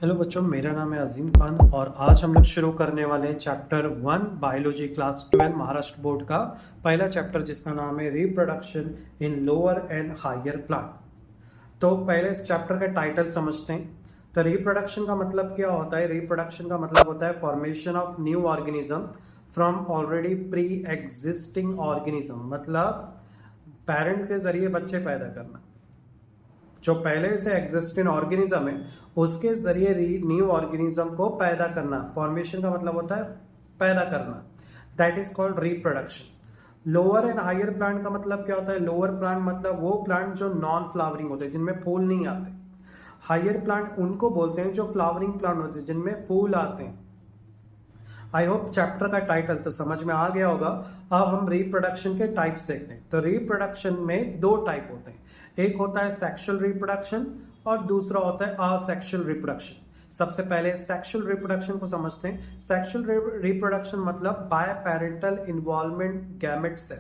Hello बच्चों, मेरा नाम है अजीम खान और आज हम लोग शुरू करने वाले हैं chapter 1 biology class 12 Maharashtra board का पहला चैप्टर जिसका नाम है reproduction in lower and higher plant. तो पहले इस चैप्टर का टाइटल समझते हैं। तो रिप्रोडक्शन का मतलब क्या होता है? रिप्रोडक्शन का मतलब होता है formation of new organism from already pre existing organism, मतलब पेरेंट्स के जरिए बच्चे पैदा करना। जो पहले से एग्जिस्टिंग ऑर्गेनिज्म है उसके जरिए न्यू ऑर्गेनिज्म को पैदा करना। फॉर्मेशन का मतलब होता है पैदा करना, that is called reproduction. Lower and higher plant का मतलब क्या होता है? लोअर प्लांट मतलब वो प्लांट जो नॉन फ्लावरिंग होते हैं, जिनमें फूल नहीं आते। हायर प्लांट उनको बोलते हैं जो फ्लावरिंग प्लांट होते हैं, जिनमें फूल आते हैं। आई होप चैप्टर का टाइटल तो समझ में आ गया होगा। अब हम रिप्रोडक्शन के टाइप्स देखते हैं। तो रिप्रोडक्शन में दो टाइप होते हैं, एक होता है सेक्सुअल रिप्रोडक्शन और दूसरा होता है असेक्सुअल रिप्रोडक्शन। सबसे पहले सेक्सुअल रिप्रोडक्शन को समझते हैं। सेक्सुअल रिप्रोडक्शन मतलब बाय पेरेंटल इन्वॉल्वमेंट गैमेट से।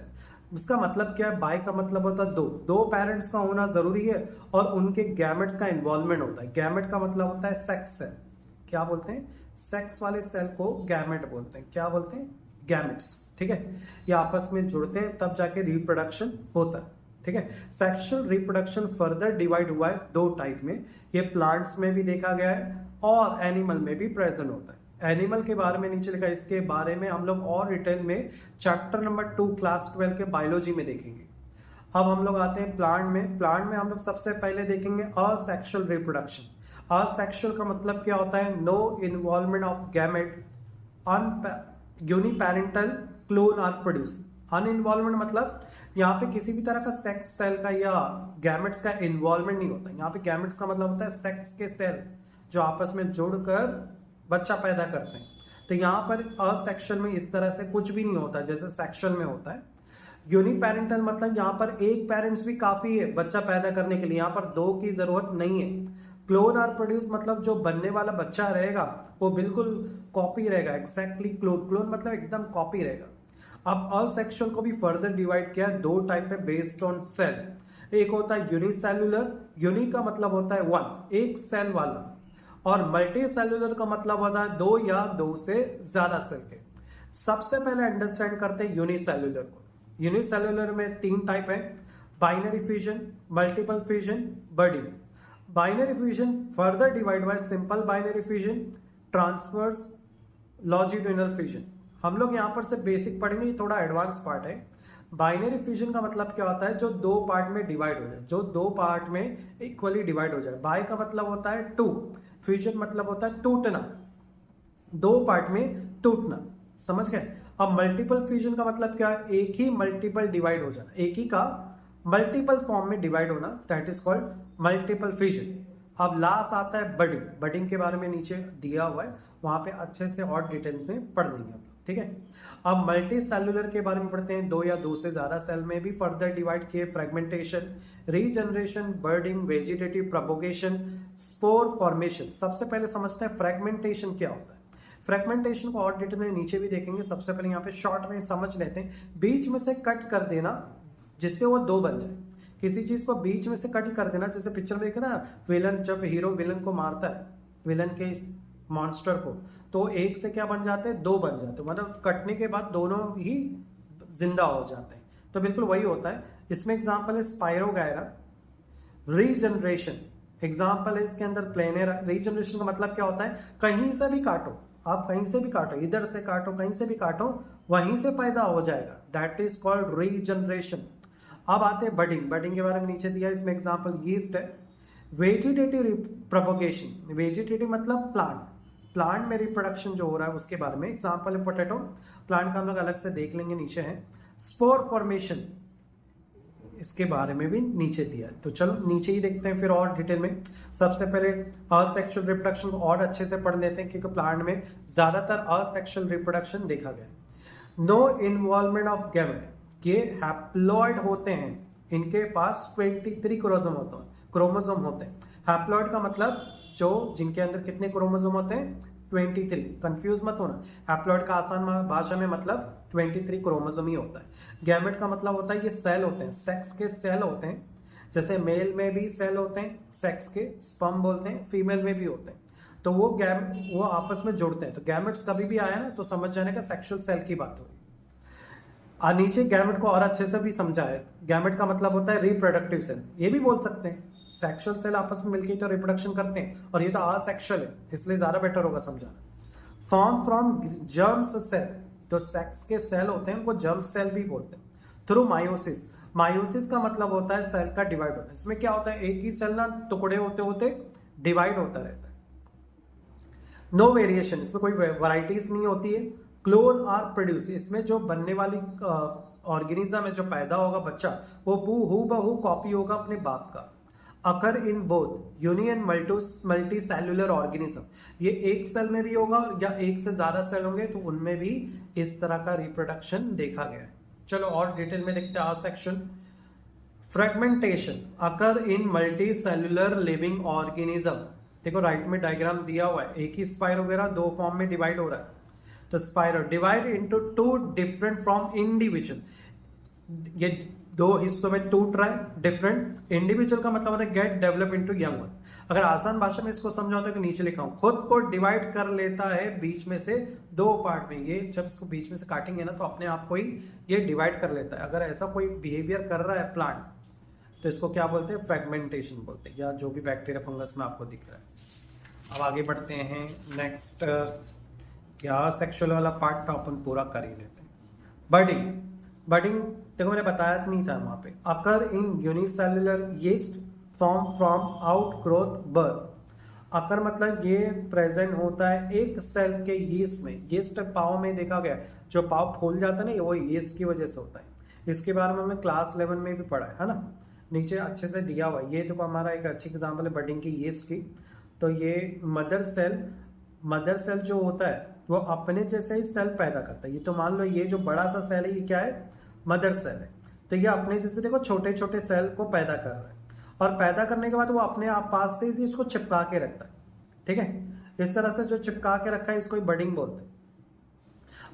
इसका मतलब क्या है? बाय का मतलब होता है दो पेरेंट्स का होना जरूरी है और उनके गैमेट्स का इन्वॉल्वमेंट होता है। गैमेट का मतलब होता है सेक्स सेल। क्या बोलते हैं? सेक्स वाले सेल को गैमेट बोलते हैं। क्या बोलते हैं? गैमेट्स। ठीक है, ये आपस में जुड़ते हैं तब जाके रिप्रोडक्शन होता है। ठीक है, सेक्सुअल रिप्रोडक्शन फर्दर डिवाइड हुआ है दो टाइप में। ये प्लांट्स में भी देखा गया है और एनिमल में भी प्रेजेंट होता है। एनिमल के बारे में नीचे लिखा है, इसके बारे में हम लोग और डिटेल में चैप्टर नंबर 2 क्लास 12 के बायोलॉजी में देखेंगे। अब हम लोग आते हैं प्लांट में। प्लांट में हम लोग सबसे पहले देखेंगे असेक्सुअल रिप्रोडक्शन। असेक्सुअल का मतलब क्या होता है? No involvement of gamete uniparental clone are produce. Uninvolvement मतलब यहाँ पे किसी भी तरह का सेक्स सेल का या गैमेट्स का इन्वॉल्वमेंट नहीं होता। यहाँ पे गैमेट्स का मतलब होता है सेक्स के सेल जो आपस में जुड़कर बच्चा पैदा करते हैं। तो यहाँ पर असेक्सुअल में इस तरह से कुछ भी नहीं होता जैसे सेक्सुअल में होता है। यूनिपेरेंटल मतलब यहाँ पर एक पेरेंट्स भी काफी है बच्चा पैदा करने के लिए, यहाँ पर दो की जरूरत नहीं है। क्लोन आर प्रोड्यूस मतलब जो बनने वाला बच्चा रहेगा वो बिल्कुल कॉपी रहेगा, एक्जैक्टली क्लोन। क्लोन मतलब एकदम कॉपी रहेगा। अब असेक्सुअल को भी फर्दर डिवाइड किया दो टाइप पे बेस्ड ऑन सेल। एक होता है यूनिसेल्युलर, यूनि का मतलब होता है वन, एक सेल वाला, और मल्टी सेल्युलर का मतलब होता है दो या दो से ज्यादा सेल के। सबसे पहले अंडरस्टैंड करते हैं यूनिसेल्युलर को। यूनिसेल्युलर में तीन टाइप है, binary fusion, multiple fusion, budding. Binary fusion further divide by simple binary fusion, transverse, longitudinal fusion. हम लोग यहाँ पर से बेसिक पढ़ेंगे, ये थोड़ा एडवांस पार्ट है। बाइनरी फ्यूजन का मतलब क्या होता है? जो दो पार्ट में डिवाइड हो जाए, जो दो पार्ट में इक्वली डिवाइड हो जाए। बाय का मतलब होता है टू, फ्यूजन मतलब होता है टूटना, दो पार्ट में टूटना। समझ गए? अब मल्टीपल फ्यूजन का मतलब क्या है? एक ही मल्टीपल डिवाइड हो जाना, एक ही का मल्टीपल फॉर्म में डिवाइड होना, that is called multiple fusion. अब लास्ट आता है बडिंग। बडिंग के बारे में नीचे दिया हुआ है, वहां पे अच्छे से और डिटेल्स में पढ़ लेंगे हम लोग। ठीक है, अब मल्टी सेल्युलर के बारे में पढ़ते हैं। दो या दो से ज्यादा सेल में भी फर्दर डिवाइड किए, fragmentation, regeneration, budding, vegetative propagation, spore formation. सबसे पहले समझते हैं फ्रेगमेंटेशन क्या होता है। फ्रेगमेंटेशन को और डिटेल में नीचे भी देखेंगे। सबसे पहले यहाँ पे शॉर्ट में समझ लेते हैं, बीच में से कट कर देना जिससे वो दो बन जाए। किसी चीज को बीच में से कट कर देना, जैसे पिक्चर में देखे ना, विलन जब हीरो विलन को मारता है, विलन के मॉन्स्टर को, तो एक से क्या बन जाते हैं? दो बन जाते हैं, मतलब कटने के बाद दोनों ही जिंदा हो जाते हैं। तो बिल्कुल वही होता है। इसमें एग्जांपल है स्पायरोगायरा। रीजनरेशन एग्जांपल है इसके अंदर प्लेनेरा। रीजनरेशन का मतलब क्या होता है? कहीं से भी काटो, आप कहीं से भी काटो, इधर से काटो, कहीं से भी काटो, वहीं से पैदा हो जाएगा, दैट इज कॉल्ड रीजनरेशन। अब आते हैं बडिंग। बडिंग के बारे में नीचे दिया, इसमें एग्जांपल यीस्ट है। वेजिटेटिव प्रोपोगेशन, वेजिटेटिव मतलब प्लांट, प्लांट में रिप्रोडक्शन जो हो रहा है उसके बारे में एग्जांपल है पोटैटो। प्लांट का हम लोग अलग से देख लेंगे, नीचे है। स्पोर फॉर्मेशन, इसके बारे में भी नीचे दिया है। तो चलो नीचे ही देखते हैं फिर और डिटेल में। सबसे पहले असेक्सुअल रिप्रोडक्शन को और अच्छे से पढ़ लेते हैं, क्योंकि प्लांट में ज्यादातर असेक्सुअल रिप्रोडक्शन देखा गया। नो इन्वॉल्वमेंट ऑफ गैमेट, ये हैप्लॉइड होते हैं, इनके पास 23 क्रोमोसोम होते हैं। हैप्लॉइड का मतलब जो जिनके अंदर कितने क्रोमोसोम होते हैं? 23। कंफ्यूज मत होना, हैप्लॉइड का आसान भाषा में मतलब 23 क्रोमोसोम ही होता है। गैमेट का मतलब होता है ये सेल होते हैं, सेक्स के सेल होते हैं। जैसे मेल में भी सेल होते हैं सेक्स के, स्पर्म बोलते हैं, फीमेल में भी होते हैं। तो वो आपस में जुड़ते हैं। तो गैमेट्स कभी भी आया ना तो समझ जाने का सेक्सुअल सेल की बात हो रही है। नीचे गैमेट को और अच्छे से भी समझा है। गैमेट का मतलब होता है रिप्रोडक्टिव सेल, ये भी बोल सकते हैं। सेक्सुअल सेल आपस में मिलकर तो रिप्रोडक्शन करते हैं, और ये तो असेक्सुअल है, इसलिए ज्यादा बेटर होगा समझाना। फॉर्म फ्रॉम जर्म्स सेल, तो सेक्स के सेल होते हैं उनको जर्म सेल भी बोलते हैं। थ्रू मायोसिस, मायोसिस का मतलब होता है सेल का डिवाइड होना। इसमें क्या होता है, एक ही सेल ना टुकड़े होते होते डिवाइड होता रहता है। नो वेरिएशन, इसमें कोई वैराइटीज नहीं होती है। क्लोन आर प्रोड्यूस, इसमें जो बनने वाली ऑर्गेनिज्म है, जो पैदा होगा बच्चा, वो हूबहू कॉपी होगा अपने बाप का। Occur in both union multicellular organism, ये एक सेल में भी होगा या एक से ज्यादा सेल होंगे तो उनमें भी इस तरह का रिप्रोडक्शन देखा गया है। चलो और डिटेल में देखते हैं आ सेक्शन। फ्रेगमेंटेशन अकर इन मल्टी सेल्युलर लिविंग ऑर्गेनिज्म, देखो राइट में डायग्राम दिया हुआ है, एक ही स्पाइरो वगैरह दो फॉर्म में डिवाइड हो रहा है। तो spiro divide into two different from individual, ये दो हिस्सों में टूट रहा है। डिफरेंट इंडिविजुअल का मतलब होता है get develop into young one. अगर आसान भाषा में इसको समझाओ तो नीचे लिखा हूं, खुद को डिवाइड कर लेता है बीच में से दो पार्ट में। ये जब इसको बीच में से काटेंगे ना तो अपने आप को ही ये डिवाइड कर लेता है। अगर ऐसा कोई बिहेवियर कर रहा है प्लांट तो इसको क्या बोलते हैं, फ्रेगमेंटेशन बोलते हैं, या जो भी बैक्टीरिया फंगस में आपको दिख रहा है। अब आगे बढ़ते हैं नेक्स्ट, या सेक्सुअल वाला पार्ट तो अपन पूरा कर ही लेते हैं। बर्डिंग, बर्डिंग देखो मैंने बताया नहीं था वहां पे। Occur in unicellular yeast form from outgrowth birth. Occur मतलब ये प्रेजेंट होता है एक सेल के यीस्ट में। यीस्ट पाव में देखा गया, जो पाव फूल जाता है ना वो यीस्ट की वजह से होता है। इसके बारे में हमने क्लास 11 में भी पढ़ा है ना, नीचे अच्छे से दिया हुआ है। ये देखो हमारा एक अच्छी एग्जाम्पल है बर्डिंग की यीस्ट की। तो ये मदर सेल जो होता है वो अपने जैसे ही सेल पैदा करता है। ये तो मान लो ये जो बड़ा सा सेल है ये क्या है, मदर सेल है। तो ये अपने जैसे देखो छोटे छोटे सेल को पैदा कर रहा है, और पैदा करने के बाद वो अपने आप पास से ही इसको चिपका के रखता है। ठीक है, इस तरह से जो चिपका के रखा है इसको बर्डिंग बोलते हैं।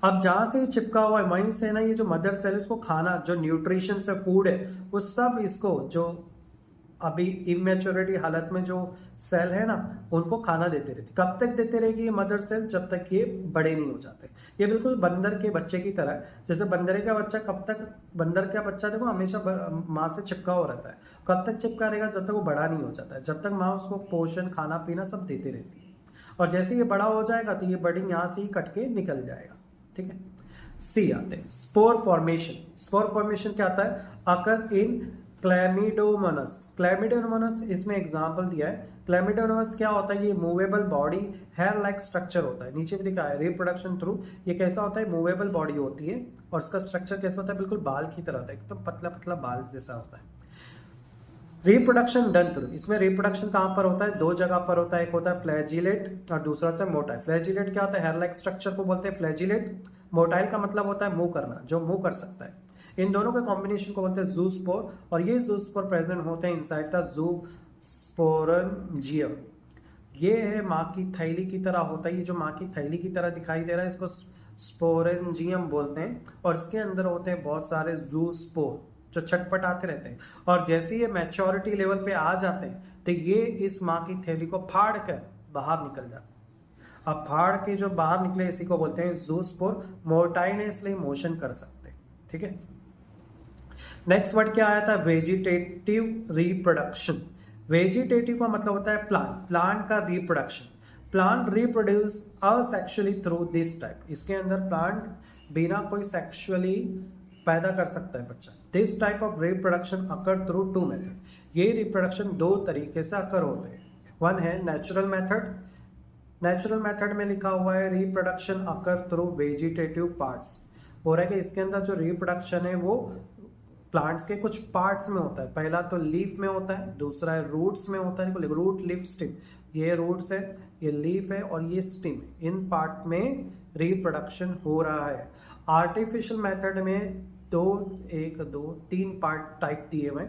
अब जहां से चिपका हुआ है वहीं से ना ये जो मदर सेल इसको खाना, जो न्यूट्रिशन से फूड है वो सब इसको, जो अभी इमेच्योरिटी हालत में जो सेल है ना उनको खाना देते रहती। कब तक देते रहेगी ये मदर सेल, जब तक ये बड़े नहीं हो जाते। ये बिल्कुल बंदर के बच्चे की तरह है। जैसे बंदर का बच्चा कब तक, बंदर का बच्चा देखो हमेशा माँ से चिपका हुआ रहता है। कब तक चिपका रहेगा, जब तक वो बड़ा नहीं हो जाता है, जब तक माँ उसको पोषण खाना पीना सब देते रहती है। और जैसे ये बड़ा हो जाएगा तो ये बर्डिंग यहाँ से ही कट के निकल जाएगा। ठीक है, सी आते हैं स्पोर फॉर्मेशन। स्पोर फॉर्मेशन क्या आता है, अकर इन क्लैमिडोमोनास। क्लैमिडोमोनास इसमें एग्जांपल दिया है। क्लैमिडोमोनास क्या होता है, ये movable body hair like structure होता है। नीचे भी लिखा है रिप्रोडक्शन थ्रू। ये कैसा होता है, मूवेबल बॉडी होती है, और इसका स्ट्रक्चर कैसा होता है, बिल्कुल बाल की तरह होता है, एकदम पतला पतला बाल जैसा होता है। रिप्रोडक्शन डन थ्रू, इसमें रिप्रोडक्शन कहाँ पर होता है, दो जगह पर होता है। एक होता है फ्लैजिलेट और दूसरा होता है मोटाइल। फ्लैजिलेट क्या होता है, हेयर लाइक स्ट्रक्चर को बोलते हैं फ्लैजिलेट। मोटाइल का मतलब होता है मूव करना, जो मूव कर सकता है। इन दोनों के कॉम्बिनेशन को बोलते हैं जूस्पोर, और ये जूस्पोर प्रेजेंट होते हैं इनसाइड द जूस्पोरेंजियम। ये है माँ की थैली की तरह होता है, ये जो माँ की थैली की तरह दिखाई दे रहा है इसको स्पोरेंजियम बोलते हैं। और इसके अंदर होते हैं बहुत सारे जूस्पोर जो छटपटाते रहते हैं, और जैसे ये मैच्योरिटी लेवल पे आ जाते हैं तो ये इस माँ की थैली को फाड़ कर बाहर निकल जाते हैं। अब फाड़ के जो बाहर निकले इसी को बोलते हैं जूस्पोर। मोटाइल ने इसलिए मोशन कर सकते हैं। ठीक है, नेक्स्ट वर्ड क्या आया था, वेजिटेटिव रिप्रोडक्शन। वेजिटेटिव का मतलब होता है प्लांट, प्लांट का reproduction. Plant reproduce asexually through this type, इसके अंदर प्लांट बिना कोई सेक्सुअली पैदा कर सकता है बच्चा। This type of reproduction occur through two method. ये रिप्रोडक्शन दो तरीके से अकर होते हैं। वन है नेचुरल मेथड। नेचुरल मेथड में लिखा हुआ है reproduction occur through vegetative parts. हो रहा है कि इसके अंदर जो रिप्रोडक्शन है वो प्लांट्स के कुछ पार्ट्स में होता है। पहला तो लीफ में होता है, दूसरा है रूट्स में होता है। Root, leaf, stem. ये रूट्स है, ये लीफ है और ये स्टिम है। इन पार्ट में रिप्रोडक्शन हो रहा है। आर्टिफिशियल मेथड में एक दो तीन पार्ट टाइप दिए हुए।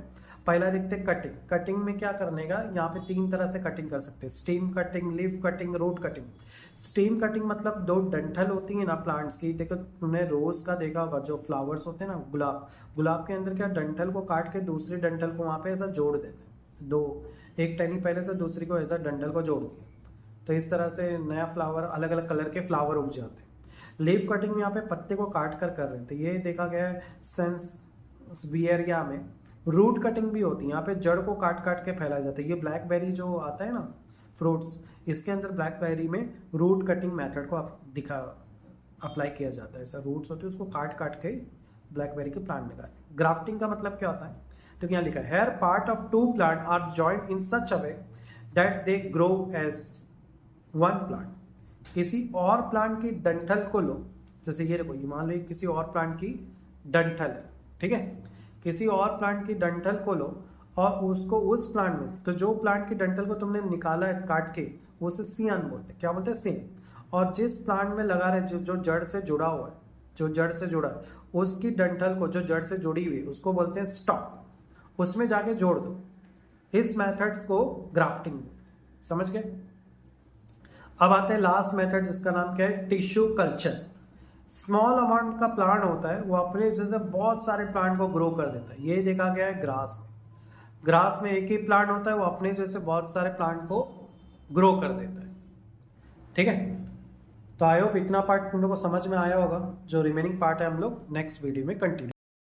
पहला देखते हैं कटिंग। कटिंग में क्या करने का, यहाँ पे तीन तरह से कटिंग कर सकते हैं, stem cutting, leaf cutting, root cutting. Stem cutting मतलब दो डंठल होती है ना प्लांट्स की, देखो तुमने रोज का देखा होगा, जो फ्लावर्स होते हैं ना, गुलाब के अंदर क्या डंठल को काट के दूसरे डंठल को वहाँ पे ऐसा जोड़ देते हैं। दो, एक टहनी पहले से दूसरी को ऐसा डंठल को जोड़ दिया, तो इस तरह से नया फ्लावर, अलग अलग कलर के फ्लावर उग जाते हैं। लीफ कटिंग में यहाँ पे पत्ते को काट कर रहे हैं, तो ये देखा गया है सेंसवियरिया में। रूट कटिंग भी होती है, यहाँ पे जड़ को काट काट के फैलाया जाता है। ये ब्लैकबेरी जो आता है ना फ्रूट्स, इसके अंदर ब्लैकबेरी में रूट कटिंग मेथड को अप्लाई किया जाता है। ऐसा रूट्स होते हैं, उसको काट काट के ब्लैकबेरी के प्लांट निकाले। ग्राफ्टिंग का मतलब क्या होता है, तो यहाँ लिखा है here part of two plant are joint in such a way that they grow as one plant. किसी और प्लांट की डंठल को लो, जैसे ये देखो, ये मान लो किसी और प्लांट की डंठल है, ठीक है, किसी और प्लांट की डंठल को लो और उसको उस प्लांट में, तो जो प्लांट की डंठल को तुमने निकाला है काट के, वो उसे सियान बोलते हैं। क्या बोलते हैं? सियान। और जिस प्लांट में लगा रहे जो जड़ से जुड़ा हुआ है, जो जड़ से जुड़ा है, उसकी डंठल को, जो जड़ से जुड़ी हुई, उसको बोलते हैं स्टॉक। उसमें जाके जोड़ दो। इस मेथड्स को ग्राफ्टिंग, समझ गए? अब आते हैं लास्ट मेथड, जिसका नाम क्या है? Tissue culture. स्मॉल अमाउंट का प्लांट होता है, वो अपने जैसे बहुत सारे प्लांट को ग्रो कर देता है। ये देखा गया है ग्रास में। ग्रास में एक ही प्लांट होता है, वो अपने जैसे बहुत सारे प्लांट को ग्रो कर देता है, ठीक है। तो आई होप इतना पार्ट तुम लोग को समझ में आया होगा। जो रिमेनिंग पार्ट है हम लोग नेक्स्ट वीडियो में कंटिन्यू